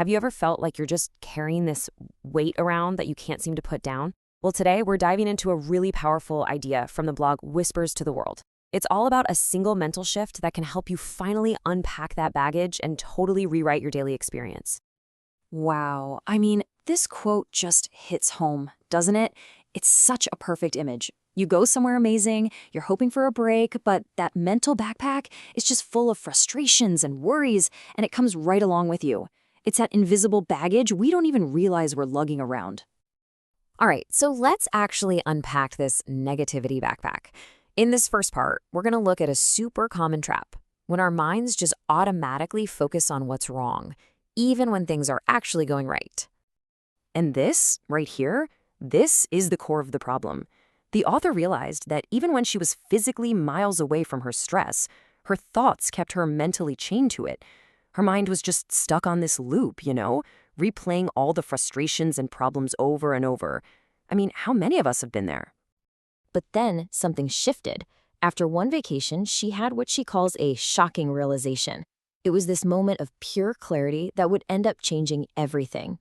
Have you ever felt like you're just carrying this weight around that you can't seem to put down? Well, today we're diving into a really powerful idea from the blog Whispers to the World. It's all about a single mental shift that can help you finally unpack that baggage and totally rewrite your daily experience. Wow. I mean, this quote just hits home, doesn't it? It's such a perfect image. You go somewhere amazing, you're hoping for a break, but that mental backpack is just full of frustrations and worries, and it comes right along with you. It's that invisible baggage we don't even realize we're lugging around. All right, so let's actually unpack this negativity backpack. In this first part, we're going to look at a super common trap when our minds just automatically focus on what's wrong, even when things are actually going right. And this, right here, this is the core of the problem. The author realized that even when she was physically miles away from her stress, her thoughts kept her mentally chained to it. Her mind was just stuck on this loop, replaying all the frustrations and problems over and over. I mean, how many of us have been there? But then something shifted. After one vacation, she had what she calls a shocking realization. It was this moment of pure clarity that would end up changing everything.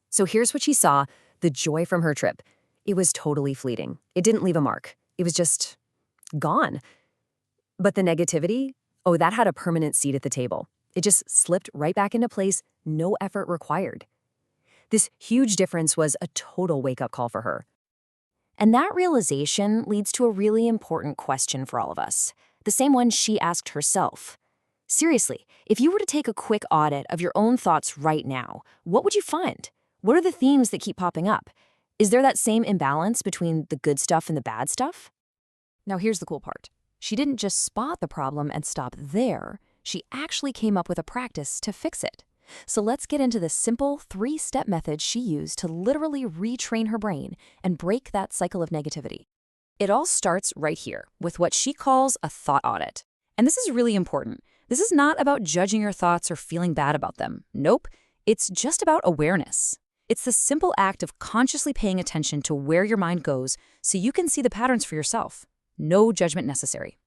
So here's what she saw, the joy from her trip. It was totally fleeting. It didn't leave a mark. It was just gone. But the negativity, that had a permanent seat at the table. It just slipped right back into place, no effort required. This huge difference was a total wake-up call for her. And that realization leads to a really important question for all of us, the same one she asked herself. Seriously, if you were to take a quick audit of your own thoughts right now, what would you find? What are the themes that keep popping up? Is there that same imbalance between the good stuff and the bad stuff? Now here's the cool part. She didn't just spot the problem and stop there. She actually came up with a practice to fix it. So let's get into the simple 3-step method she used to literally retrain her brain and break that cycle of negativity. It all starts right here with what she calls a thought audit. And this is really important. This is not about judging your thoughts or feeling bad about them. Nope. It's just about awareness. It's the simple act of consciously paying attention to where your mind goes so you can see the patterns for yourself. No judgment necessary.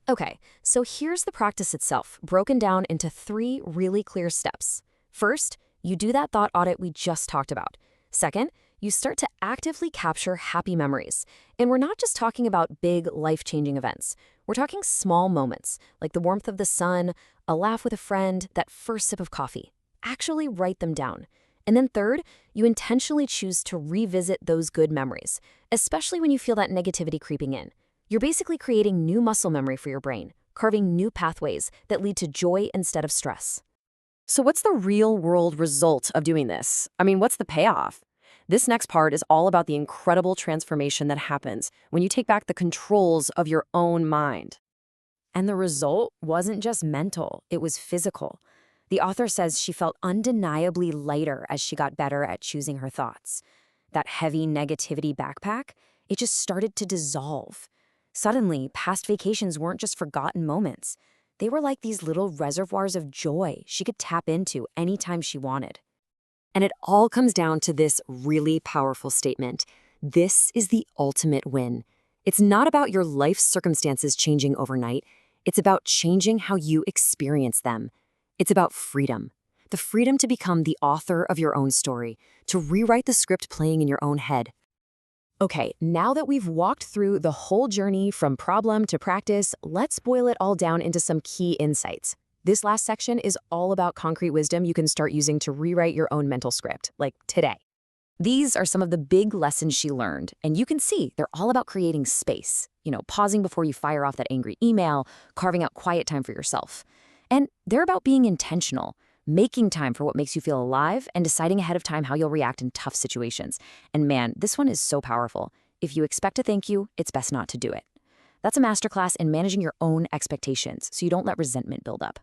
Okay, so here's the practice itself, broken down into 3 really clear steps. First, you do that thought audit we just talked about. Second, you start to actively capture happy memories. And we're not just talking about big, life-changing events. We're talking small moments, like the warmth of the sun, a laugh with a friend, that first sip of coffee. Actually write them down. And then third, you intentionally choose to revisit those good memories, especially when you feel that negativity creeping in. You're basically creating new muscle memory for your brain, carving new pathways that lead to joy instead of stress. So what's the real-world result of doing this? I mean, what's the payoff? This next part is all about the incredible transformation that happens when you take back the controls of your own mind. And the result wasn't just mental, it was physical. The author says she felt undeniably lighter as she got better at choosing her thoughts. That heavy negativity backpack, it just started to dissolve. Suddenly, past vacations weren't just forgotten moments. They were like these little reservoirs of joy she could tap into anytime she wanted. And it all comes down to this really powerful statement. This is the ultimate win. It's not about your life's circumstances changing overnight. It's about changing how you experience them. It's about freedom. The freedom to become the author of your own story, to rewrite the script playing in your own head. Okay, now that we've walked through the whole journey from problem to practice, let's boil it all down into some key insights. This last section is all about concrete wisdom you can start using to rewrite your own mental script, like today. These are some of the big lessons she learned, and you can see they're all about creating space, pausing before you fire off that angry email, carving out quiet time for yourself. And they're about being intentional, making time for what makes you feel alive, and deciding ahead of time how you'll react in tough situations. And man, this one is so powerful. If you expect a thank you, it's best not to do it. That's a masterclass in managing your own expectations so you don't let resentment build up.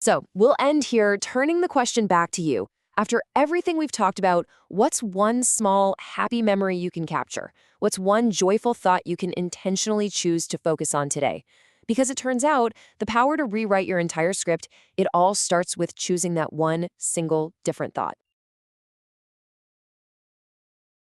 So we'll end here, turning the question back to you. After everything we've talked about, what's one small, happy memory you can capture? What's one joyful thought you can intentionally choose to focus on today? Because it turns out, the power to rewrite your entire script, it all starts with choosing that one single different thought.